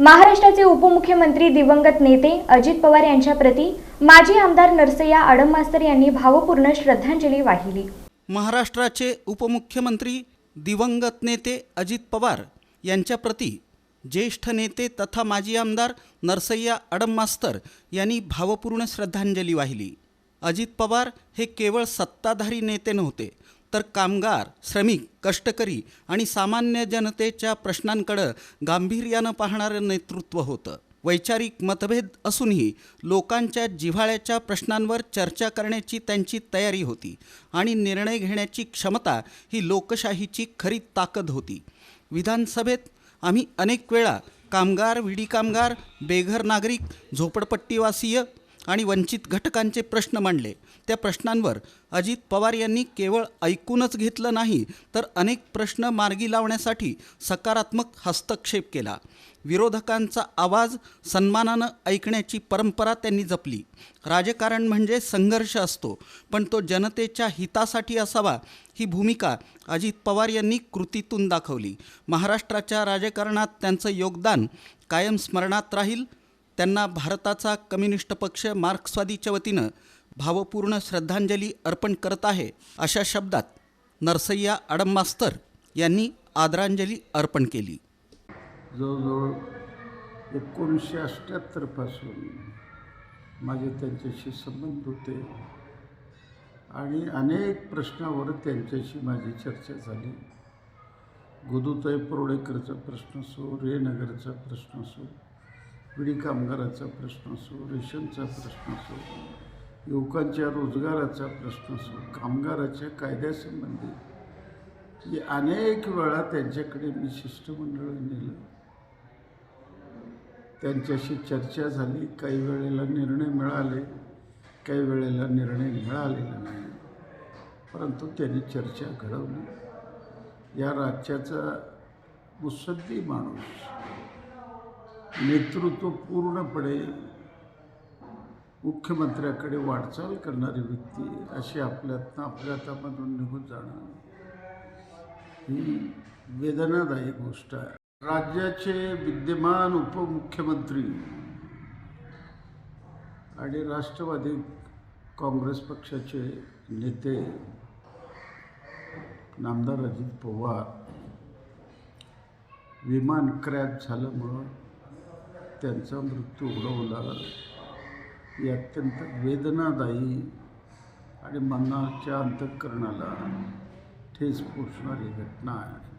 महाराष्ट्राचे उपमुख्यमंत्री दिवंगत नेते अजित पवार यांच्या प्रती माजी आमदार नरसय्या आडममास्तर यांनी भावपूर्ण श्रद्धांजली वाहिली। महाराष्ट्राचे उपमुख्यमंत्री दिवंगत नेते अजित पवार यांच्या प्रती ज्येष्ठ नेते तथा माजी आमदार नरसय्या आडममास्तर यांनी भावपूर्ण श्रद्धांजली वाहिली। अजित पवार हे केवळ सत्ताधारी नेते नव्हते, तर कामगार, श्रमिक, कष्टकरी आणि सामान्य जनतेच्या प्रश्नांकडे गांभीर्यानं पाहणारं नेतृत्व होतं। वैचारिक मतभेद असूनही लोकांच्या जिव्हाळ्याच्या प्रश्नांवर चर्चा करण्याची त्यांची तयारी होती आणि निर्णय घेण्याची क्षमता ही लोकशाहीची खरी ताकद होती। विधानसभेत आम्ही अनेक वेळा कामगार, विडी कामगार, बेघर नागरिक, झोपडपट्टीवासीय आणि वंचित घटकांचे प्रश्न मांडले। त्या प्रश्नांवर अजित पवार यांनी केवळ ऐकूनच घेतलं नाही, तर अनेक प्रश्न मार्गी लावण्यासाठी सकारात्मक हस्तक्षेप केला। विरोधकांचा आवाज सन्मानानं ऐकण्याची परंपरा त्यांनी जपली। राजकारण म्हणजे संघर्ष असतो, पण तो जनतेच्या हितासाठी असावा ही भूमिका अजित पवार यांनी कृतीतून दाखवली। महाराष्ट्राच्या राजकारणात त्यांचं योगदान कायम स्मरणात राहील। त्यांना भारताचा कम्युनिस्ट पक्ष मार्क्सवादीच्या वतीनं भावपूर्ण श्रद्धांजली अर्पण करत आहे, अशा शब्दात नरसय्या आडममास्तर यांनी आदरांजली अर्पण केली। जवळजवळ 1978 पासून माझे त्यांच्याशी संबंध होते आणि अनेक प्रश्नावर त्यांच्याशी माझी चर्चा झाली। गोदूताई परोळेकरचा प्रश्न असो, रेनगरचा प्रश्न असो, विडी कामगाराचा प्रश्न असो, रेशनचा प्रश्न असो, युवकांच्या रोजगाराचा प्रश्न असो, कामगाराच्या कायद्यासंबंधी अनेक वेळा त्यांच्याकडे मी शिष्टमंडळ नेलं, त्यांच्याशी चर्चा झाली। काही वेळेला निर्णय मिळाले, काही वेळेला निर्णय मिळालेला नाही, परंतु त्यांनी चर्चा घडवली। या राज्याचा मुत्सद्दी माणूस, नेतृत्व पूर्णपणे मुख्यमंत्र्याकडे वाटचाल करणारी व्यक्ती अशी अपघातामधून निघून जाणं ही वेदनादायी गोष्ट आहे। राज्याचे विद्यमान उपमुख्यमंत्री आणि राष्ट्रवादी काँग्रेस पक्षाचे नेते नामदार अजित पवार विमान क्रॅश झाल्यामुळं त्यांचा मृत्यू ओढवला ही अत्यंत वेदनादायी आणि मनाच्या अंतःकरणाला ठेच पोचणारी घटना आहे।